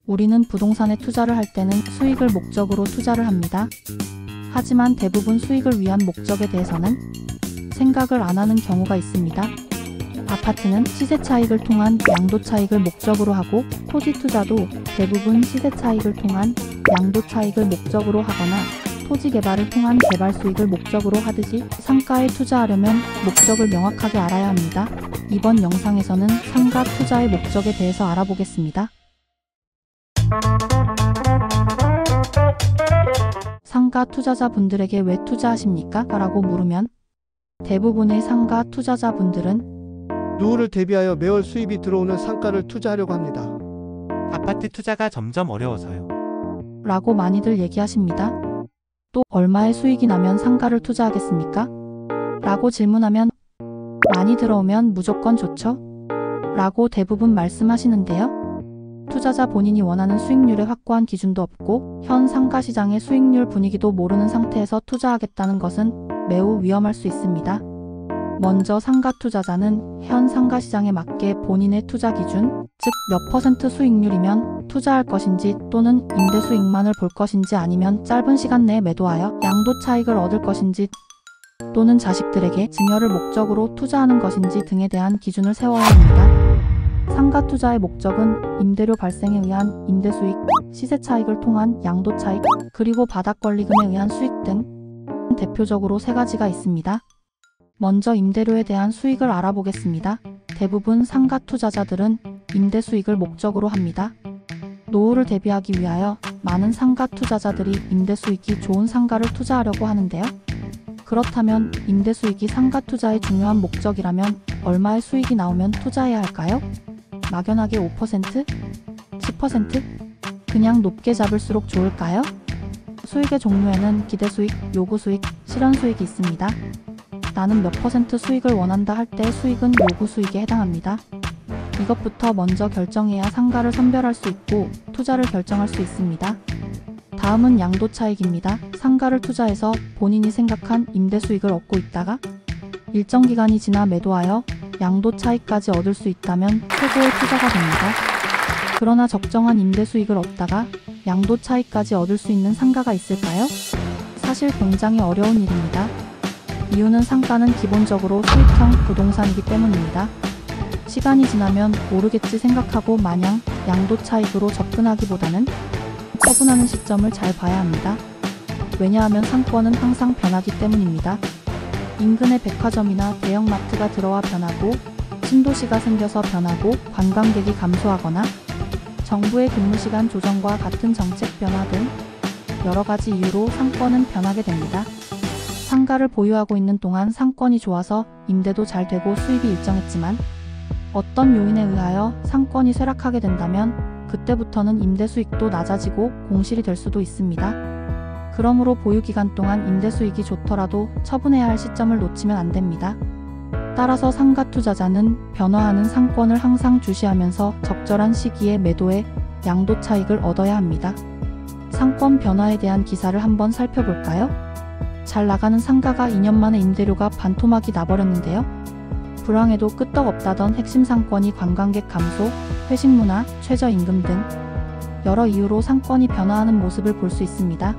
우리는 부동산에 투자를 할 때는 수익을 목적으로 투자를 합니다. 하지만 대부분 수익을 위한 목적에 대해서는 생각을 안 하는 경우가 있습니다. 아파트는 시세 차익을 통한 양도 차익을 목적으로 하고, 토지 투자도 대부분 시세 차익을 통한 양도 차익을 목적으로 하거나 토지 개발을 통한 개발 수익을 목적으로 하듯이 상가에 투자하려면 목적을 명확하게 알아야 합니다. 이번 영상에서는 상가 투자의 목적에 대해서 알아보겠습니다. 상가 투자자분들에게 왜 투자하십니까? 라고 물으면 대부분의 상가 투자자분들은 노후를 대비하여 매월 수입이 들어오는 상가를 투자하려고 합니다. 아파트 투자가 점점 어려워서요. 라고 많이들 얘기하십니다. 또 얼마의 수익이 나면 상가를 투자하겠습니까? 라고 질문하면 많이 들어오면 무조건 좋죠? 라고 대부분 말씀하시는데요. 투자자 본인이 원하는 수익률의 확고한 기준도 없고 현 상가시장의 수익률 분위기도 모르는 상태에서 투자하겠다는 것은 매우 위험할 수 있습니다. 먼저 상가 투자자는 현 상가시장에 맞게 본인의 투자 기준, 즉 몇 퍼센트 수익률이면 투자할 것인지, 또는 임대 수익만을 볼 것인지, 아니면 짧은 시간 내에 매도하여 양도 차익을 얻을 것인지, 또는 자식들에게 증여를 목적으로 투자하는 것인지 등에 대한 기준을 세워야 합니다. 상가 투자의 목적은 임대료 발생에 의한 임대 수익, 시세 차익을 통한 양도 차익, 그리고 바닥 권리금에 의한 수익 등 대표적으로 세 가지가 있습니다. 먼저 임대료에 대한 수익을 알아보겠습니다. 대부분 상가 투자자들은 임대 수익을 목적으로 합니다. 노후를 대비하기 위하여 많은 상가 투자자들이 임대 수익이 좋은 상가를 투자하려고 하는데요. 그렇다면 임대 수익이 상가 투자의 중요한 목적이라면 얼마의 수익이 나오면 투자해야 할까요? 막연하게 5%? 10%? 그냥 높게 잡을수록 좋을까요? 수익의 종류에는 기대 수익, 요구 수익, 실현 수익이 있습니다. 나는 몇 퍼센트 수익을 원한다 할 때 수익은 요구 수익에 해당합니다. 이것부터 먼저 결정해야 상가를 선별할 수 있고 투자를 결정할 수 있습니다. 다음은 양도 차익입니다. 상가를 투자해서 본인이 생각한 임대 수익을 얻고 있다가 일정 기간이 지나 매도하여 양도 차익까지 얻을 수 있다면 최고의 투자가 됩니다. 그러나 적정한 임대 수익을 얻다가 양도 차익까지 얻을 수 있는 상가가 있을까요? 사실 굉장히 어려운 일입니다. 이유는 상가는 기본적으로 수익형 부동산이기 때문입니다. 시간이 지나면 오르겠지 생각하고 마냥 양도 차익으로 접근하기보다는 처분하는 시점을 잘 봐야 합니다. 왜냐하면 상권은 항상 변하기 때문입니다. 인근에 백화점이나 대형마트가 들어와 변하고, 신도시가 생겨서 변하고, 관광객이 감소하거나 정부의 근무시간 조정과 같은 정책 변화 등 여러 가지 이유로 상권은 변하게 됩니다. 상가를 보유하고 있는 동안 상권이 좋아서 임대도 잘 되고 수입이 일정했지만 어떤 요인에 의하여 상권이 쇠락하게 된다면 그때부터는 임대 수익도 낮아지고 공실이 될 수도 있습니다. 그러므로 보유 기간 동안 임대 수익이 좋더라도 처분해야 할 시점을 놓치면 안 됩니다. 따라서 상가 투자자는 변화하는 상권을 항상 주시하면서 적절한 시기에 매도해 양도 차익을 얻어야 합니다. 상권 변화에 대한 기사를 한번 살펴볼까요? 잘 나가는 상가가 2년 만에 임대료가 반토막이 나버렸는데요. 불황에도 끄떡없다던 핵심 상권이 관광객 감소, 회식 문화, 최저임금 등 여러 이유로 상권이 변화하는 모습을 볼 수 있습니다.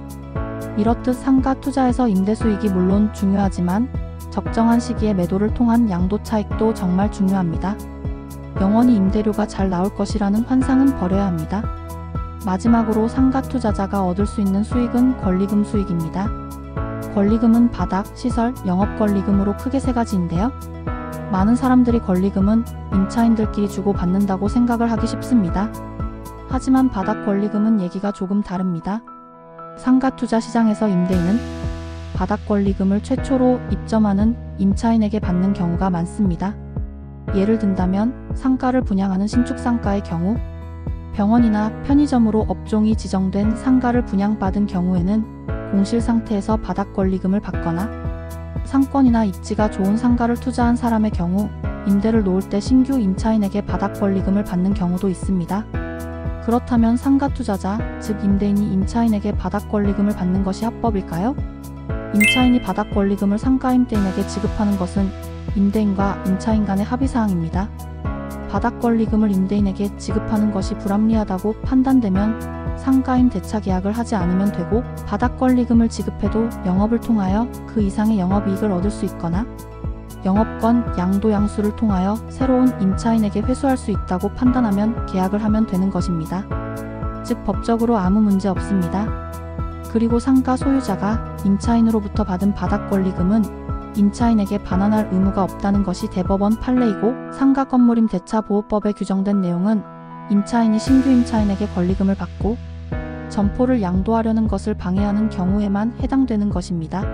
이렇듯 상가 투자에서 임대 수익이 물론 중요하지만 적정한 시기에 매도를 통한 양도 차익도 정말 중요합니다. 영원히 임대료가 잘 나올 것이라는 환상은 버려야 합니다. 마지막으로 상가 투자자가 얻을 수 있는 수익은 권리금 수익입니다. 권리금은 바닥, 시설, 영업권리금으로 크게 세 가지인데요. 많은 사람들이 권리금은 임차인들끼리 주고 받는다고 생각을 하기 쉽습니다. 하지만 바닥 권리금은 얘기가 조금 다릅니다. 상가 투자 시장에서 임대인은 바닥 권리금을 최초로 입점하는 임차인에게 받는 경우가 많습니다. 예를 든다면 상가를 분양하는 신축 상가의 경우, 병원이나 편의점으로 업종이 지정된 상가를 분양받은 경우에는 공실 상태에서 바닥 권리금을 받거나, 상권이나 입지가 좋은 상가를 투자한 사람의 경우 임대를 놓을 때 신규 임차인에게 바닥 권리금을 받는 경우도 있습니다. 그렇다면 상가 투자자, 즉 임대인이 임차인에게 바닥 권리금을 받는 것이 합법일까요? 임차인이 바닥 권리금을 상가 임대인에게 지급하는 것은 임대인과 임차인 간의 합의사항입니다. 바닥 권리금을 임대인에게 지급하는 것이 불합리하다고 판단되면 상가인 대차 계약을 하지 않으면 되고, 바닥 권리금을 지급해도 영업을 통하여 그 이상의 영업이익을 얻을 수 있거나 영업권 양도양수를 통하여 새로운 임차인에게 회수할 수 있다고 판단하면 계약을 하면 되는 것입니다. 즉 법적으로 아무 문제 없습니다. 그리고 상가 소유자가 임차인으로부터 받은 바닥 권리금은 임차인에게 반환할 의무가 없다는 것이 대법원 판례이고, 상가 건물임 대차보호법에 규정된 내용은 임차인이 신규 임차인에게 권리금을 받고 점포를 양도하려는 것을 방해하는 경우에만 해당되는 것입니다.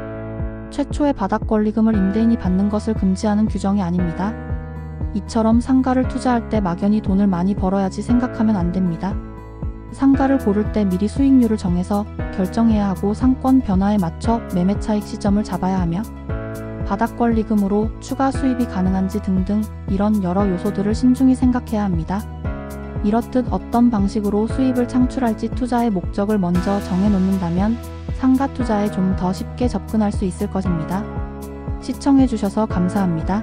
최초의 바닥 권리금을 임대인이 받는 것을 금지하는 규정이 아닙니다. 이처럼 상가를 투자할 때 막연히 돈을 많이 벌어야지 생각하면 안 됩니다. 상가를 고를 때 미리 수익률을 정해서 결정해야 하고, 상권 변화에 맞춰 매매 차익 시점을 잡아야 하며, 바닥 권리금으로 추가 수입이 가능한지 등등 이런 여러 요소들을 신중히 생각해야 합니다. 이렇듯 어떤 방식으로 수입을 창출할지 투자의 목적을 먼저 정해놓는다면 상가 투자에 좀 더 쉽게 접근할 수 있을 것입니다. 시청해주셔서 감사합니다.